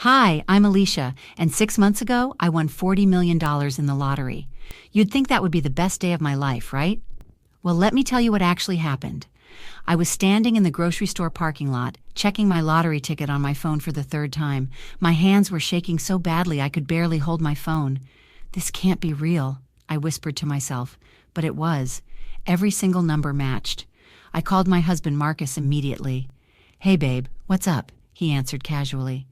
Hi, I'm Alicia, and 6 months ago, I won $40 million in the lottery. You'd think that would be the best day of my life, right? Well, let me tell you what actually happened. I was standing in the grocery store parking lot, checking my lottery ticket on my phone for the third time. My hands were shaking so badly I could barely hold my phone. This can't be real, I whispered to myself, but it was. Every single number matched. I called my husband Marcus immediately. "Hey babe, what's up?" he answered casually.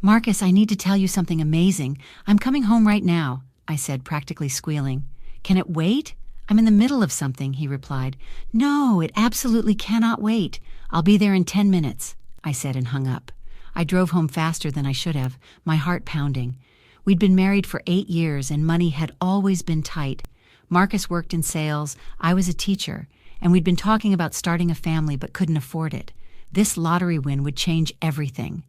"Marcus, I need to tell you something amazing. I'm coming home right now," I said, practically squealing. "Can it wait?" "I'm in the middle of something," he replied. "No, it absolutely cannot wait. I'll be there in 10 minutes, I said and hung up. I drove home faster than I should have, my heart pounding. We'd been married for 8 years and money had always been tight. Marcus worked in sales, I was a teacher, and we'd been talking about starting a family but couldn't afford it. This lottery win would change everything.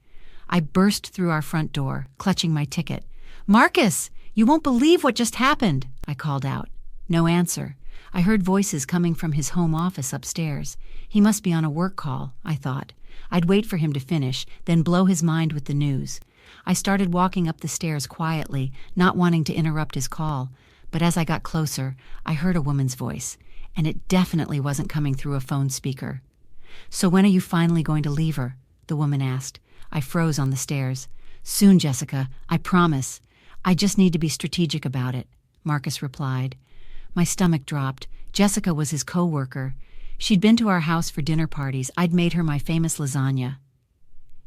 I burst through our front door, clutching my ticket. "Marcus, you won't believe what just happened," I called out. No answer. I heard voices coming from his home office upstairs. He must be on a work call, I thought. I'd wait for him to finish, then blow his mind with the news. I started walking up the stairs quietly, not wanting to interrupt his call. But as I got closer, I heard a woman's voice, and it definitely wasn't coming through a phone speaker. "So when are you finally going to leave her?" the woman asked. I froze on the stairs. "Soon, Jessica, I promise. I just need to be strategic about it," Marcus replied. My stomach dropped. Jessica was his co-worker. She'd been to our house for dinner parties. I'd made her my famous lasagna.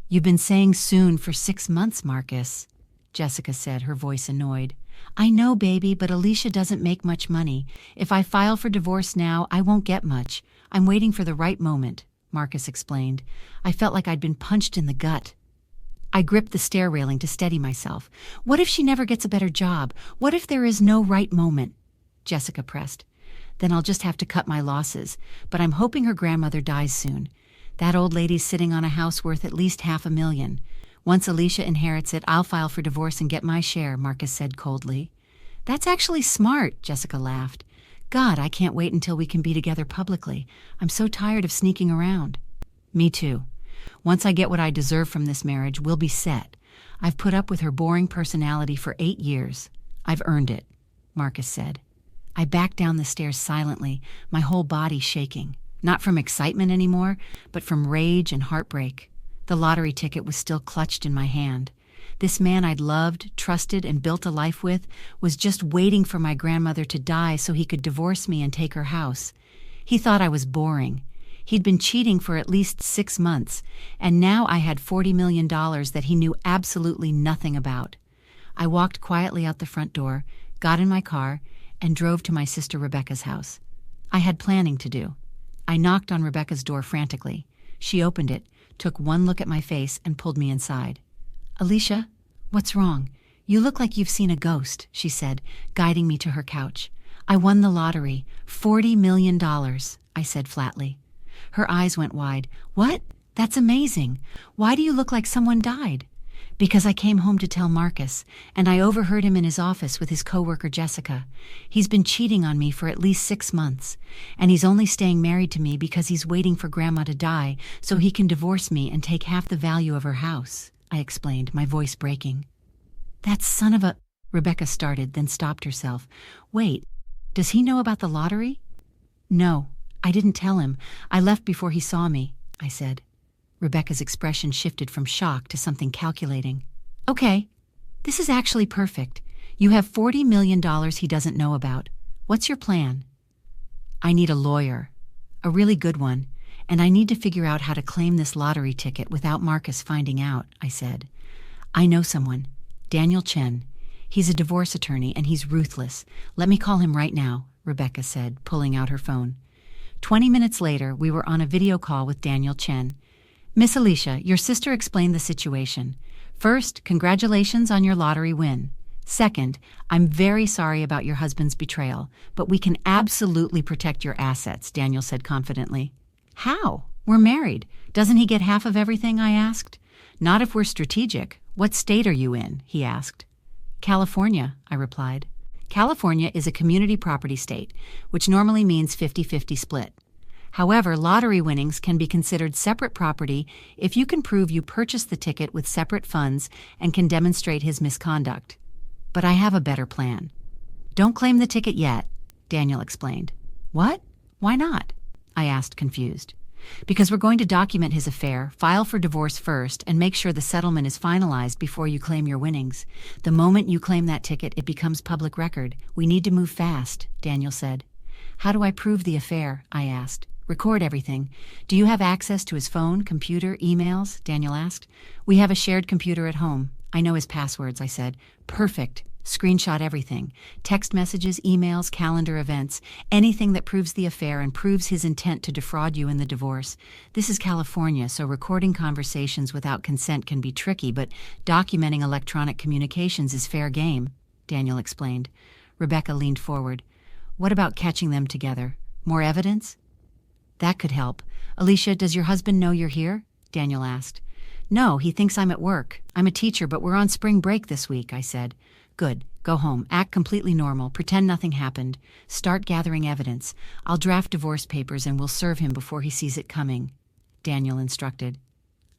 "You've been saying soon for 6 months, Marcus," Jessica said, her voice annoyed. "I know, baby, but Alicia doesn't make much money. If I file for divorce now, I won't get much. I'm waiting for the right moment," Marcus explained. I felt like I'd been punched in the gut. I gripped the stair railing to steady myself. "What if she never gets a better job? What if there is no right moment?" Jessica pressed. "Then I'll just have to cut my losses, but I'm hoping her grandmother dies soon. That old lady's sitting on a house worth at least $500,000. Once Alicia inherits it, I'll file for divorce and get my share," Marcus said coldly. "That's actually smart," Jessica laughed. "God, I can't wait until we can be together publicly. I'm so tired of sneaking around." "Me too. Once I get what I deserve from this marriage, we'll be set. I've put up with her boring personality for 8 years. I've earned it," Marcus said. I backed down the stairs silently, my whole body shaking. Not from excitement anymore, but from rage and heartbreak. The lottery ticket was still clutched in my hand. This man I'd loved, trusted, and built a life with was just waiting for my grandmother to die so he could divorce me and take her house. He thought I was boring. He'd been cheating for at least 6 months, and now I had $40 million that he knew absolutely nothing about. I walked quietly out the front door, got in my car, and drove to my sister Rebecca's house. I had planning to do. I knocked on Rebecca's door frantically. She opened it, took one look at my face, and pulled me inside. "Alicia, what's wrong? You look like you've seen a ghost," she said, guiding me to her couch. "I won the lottery, $40 million, I said flatly. Her eyes went wide. "What? That's amazing. Why do you look like someone died?" "Because I came home to tell Marcus, and I overheard him in his office with his coworker Jessica. He's been cheating on me for at least 6 months, and he's only staying married to me because he's waiting for Grandma to die so he can divorce me and take half the value of her house," I explained, my voice breaking. "That son of a—" Rebecca started, then stopped herself. "Wait, does he know about the lottery?" "No, I didn't tell him. I left before he saw me," I said. Rebecca's expression shifted from shock to something calculating. "Okay, this is actually perfect. You have $40 million he doesn't know about. What's your plan?" "I need a lawyer, a really good one, and I need to figure out how to claim this lottery ticket without Marcus finding out," I said. "I know someone, Daniel Chen. He's a divorce attorney and he's ruthless. Let me call him right now," Rebecca said, pulling out her phone. 20 minutes later, we were on a video call with Daniel Chen. "Miss Alicia, your sister explained the situation. First, congratulations on your lottery win. Second, I'm very sorry about your husband's betrayal, but we can absolutely protect your assets," Daniel said confidently. "How? We're married. Doesn't he get half of everything?" I asked. "Not if we're strategic. What state are you in?" he asked. "California," I replied. "California is a community property state, which normally means 50-50 split. However, lottery winnings can be considered separate property if you can prove you purchased the ticket with separate funds and can demonstrate his misconduct. But I have a better plan. Don't claim the ticket yet, Daniel explained. What? Why not? I asked, confused. Because we're going to document his affair, file for divorce first, and make sure the settlement is finalized before you claim your winnings. The moment you claim that ticket, it becomes public record. We need to move fast, Daniel said. How do I prove the affair? I asked. Record everything. Do you have access to his phone, computer, emails? Daniel asked. We have a shared computer at home. I know his passwords, I said. Perfect. Screenshot everything. Text messages, emails, calendar events, anything that proves the affair and proves his intent to defraud you in the divorce. This is California, so recording conversations without consent can be tricky, but documenting electronic communications is fair game, Daniel explained. Rebecca leaned forward. What about catching them together? More evidence? That could help. Alicia, does your husband know you're here? Daniel asked. No, he thinks I'm at work. I'm a teacher, but we're on spring break this week, I said. Good. Go home. Act completely normal. Pretend nothing happened. Start gathering evidence. I'll draft divorce papers and we'll serve him before he sees it coming, Daniel instructed.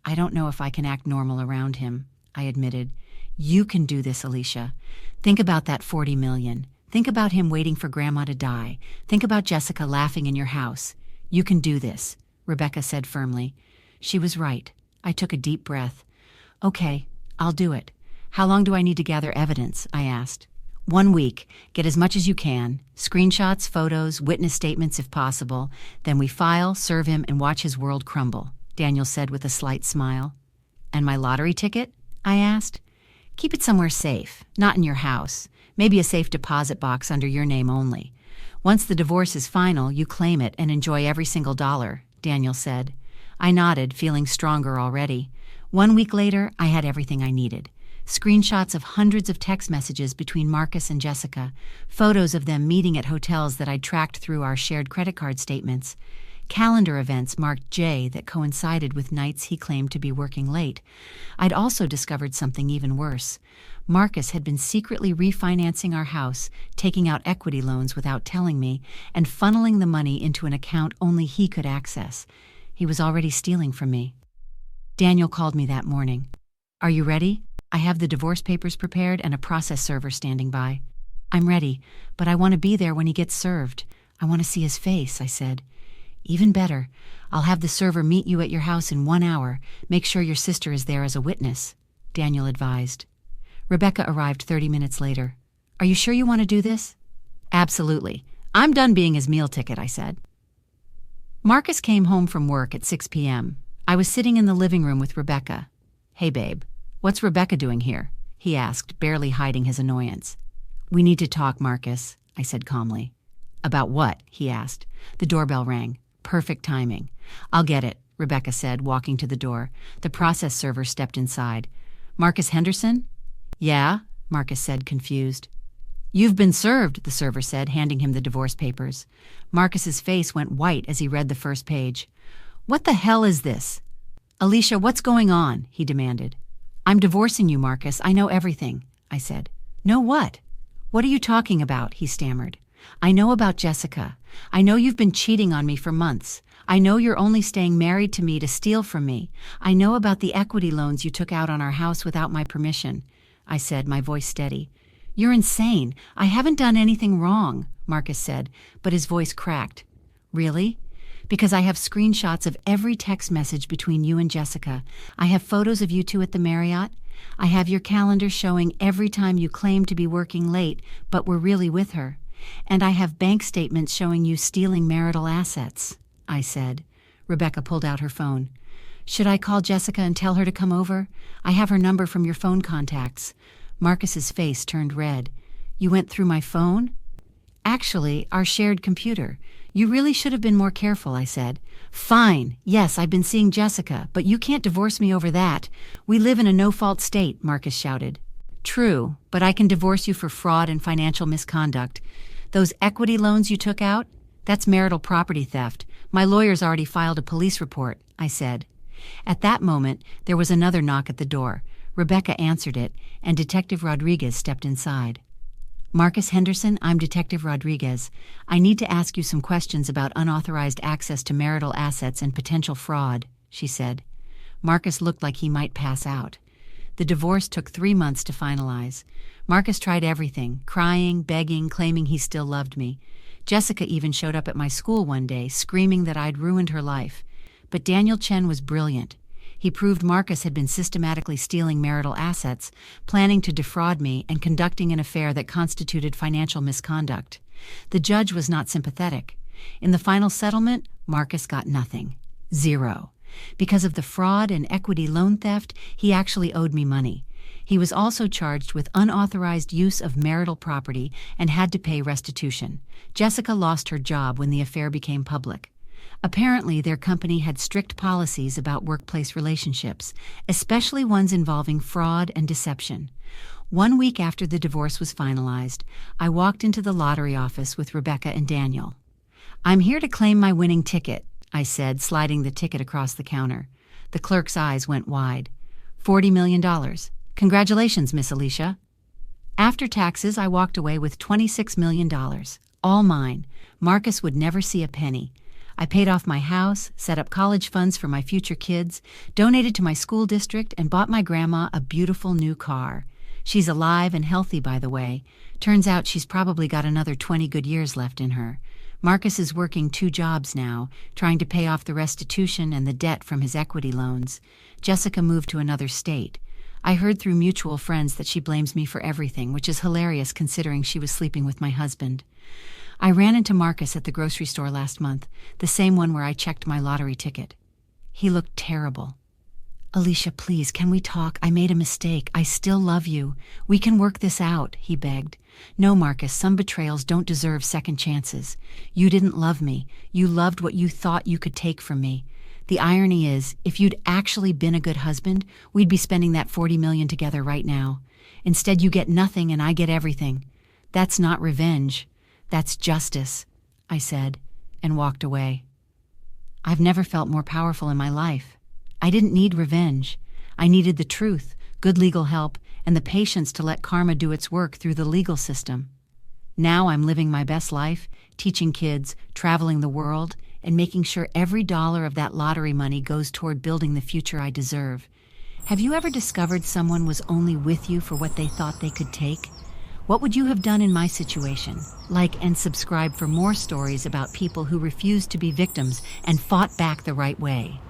I don't know if I can act normal around him, I admitted. You can do this, Alicia. Think about that $40 million. Think about him waiting for Grandma to die. Think about Jessica laughing in your house. You can do this, Rebecca said firmly. She was right. I took a deep breath. Okay, I'll do it. How long do I need to gather evidence? I asked. 1 week. Get as much as you can. Screenshots, photos, witness statements if possible. Then we file, serve him, and watch his world crumble, Daniel said with a slight smile. And my lottery ticket? I asked. Keep it somewhere safe, not in your house. Maybe a safe deposit box under your name only. Once the divorce is final, you claim it and enjoy every single dollar, Daniel said. I nodded, feeling stronger already. 1 week later, I had everything I needed. Screenshots of hundreds of text messages between Marcus and Jessica, photos of them meeting at hotels that I'd tracked through our shared credit card statements, calendar events marked J that coincided with nights he claimed to be working late. I'd also discovered something even worse. Marcus had been secretly refinancing our house, taking out equity loans without telling me, and funneling the money into an account only he could access. He was already stealing from me. Daniel called me that morning. Are you ready? I have the divorce papers prepared and a process server standing by. I'm ready, but I want to be there when he gets served. I want to see his face, I said. Even better. I'll have the server meet you at your house in 1 hour. Make sure your sister is there as a witness, Daniel advised. Rebecca arrived 30 minutes later. Are you sure you want to do this? Absolutely. I'm done being his meal ticket, I said. Marcus came home from work at 6 p.m. I was sitting in the living room with Rebecca. Hey, babe. What's Rebecca doing here? He asked, barely hiding his annoyance. We need to talk, Marcus, I said calmly. About what? He asked. The doorbell rang. Perfect timing. I'll get it, Rebecca said, walking to the door. The process server stepped inside. Marcus Henderson? Yeah, Marcus said, confused. You've been served, the server said, handing him the divorce papers. Marcus's face went white as he read the first page. What the hell is this? Alicia, what's going on? He demanded. I'm divorcing you, Marcus. I know everything, I said. Know what? What are you talking about? He stammered. I know about Jessica. I know you've been cheating on me for months. I know you're only staying married to me to steal from me. I know about the equity loans you took out on our house without my permission, I said, my voice steady. You're insane. I haven't done anything wrong, Marcus said, but his voice cracked. Really? Because I have screenshots of every text message between you and Jessica. I have photos of you two at the Marriott. I have your calendar showing every time you claimed to be working late, but were really with her. And I have bank statements showing you stealing marital assets, I said. Rebecca pulled out her phone. Should I call Jessica and tell her to come over? I have her number from your phone contacts. Marcus's face turned red. You went through my phone? Actually, our shared computer. You really should have been more careful, I said. Fine. Yes, I've been seeing Jessica, but you can't divorce me over that. We live in a no-fault state, Marcus shouted. True, but I can divorce you for fraud and financial misconduct. Those equity loans you took out? That's marital property theft. My lawyer's already filed a police report, I said. At that moment, there was another knock at the door. Rebecca answered it, and Detective Rodriguez stepped inside. Marcus Henderson, I'm Detective Rodriguez. I need to ask you some questions about unauthorized access to marital assets and potential fraud, she said. Marcus looked like he might pass out. The divorce took 3 months to finalize. Marcus tried everything, crying, begging, claiming he still loved me. Jessica even showed up at my school one day, screaming that I'd ruined her life. But Daniel Chen was brilliant. He proved Marcus had been systematically stealing marital assets, planning to defraud me, and conducting an affair that constituted financial misconduct. The judge was not sympathetic. In the final settlement, Marcus got nothing. 0. Because of the fraud and equity loan theft, he actually owed me money. He was also charged with unauthorized use of marital property and had to pay restitution. Jessica lost her job when the affair became public. Apparently, their company had strict policies about workplace relationships, especially ones involving fraud and deception. 1 week after the divorce was finalized, I walked into the lottery office with Rebecca and Daniel. "I'm here to claim my winning ticket," I said, sliding the ticket across the counter. The clerk's eyes went wide. $40 million. Congratulations, Miss Alicia. After taxes, I walked away with $26 million. All mine. Marcus would never see a penny. I paid off my house, set up college funds for my future kids, donated to my school district, and bought my grandma a beautiful new car. She's alive and healthy, by the way. Turns out she's probably got another 20 good years left in her. Marcus is working 2 jobs now, trying to pay off the restitution and the debt from his equity loans. Jessica moved to another state. I heard through mutual friends that she blames me for everything, which is hilarious considering she was sleeping with my husband. I ran into Marcus at the grocery store last month, the same one where I checked my lottery ticket. He looked terrible. "Alicia, please, can we talk? I made a mistake. I still love you. We can work this out," he begged. "No, Marcus, some betrayals don't deserve second chances. You didn't love me. You loved what you thought you could take from me. The irony is, if you'd actually been a good husband, we'd be spending that $40 million together right now. Instead, you get nothing and I get everything. That's not revenge. That's justice," I said, and walked away. I've never felt more powerful in my life. I didn't need revenge. I needed the truth, good legal help, and the patience to let karma do its work through the legal system. Now I'm living my best life, teaching kids, traveling the world, and making sure every dollar of that lottery money goes toward building the future I deserve. Have you ever discovered someone was only with you for what they thought they could take? What would you have done in my situation? Like and subscribe for more stories about people who refused to be victims and fought back the right way.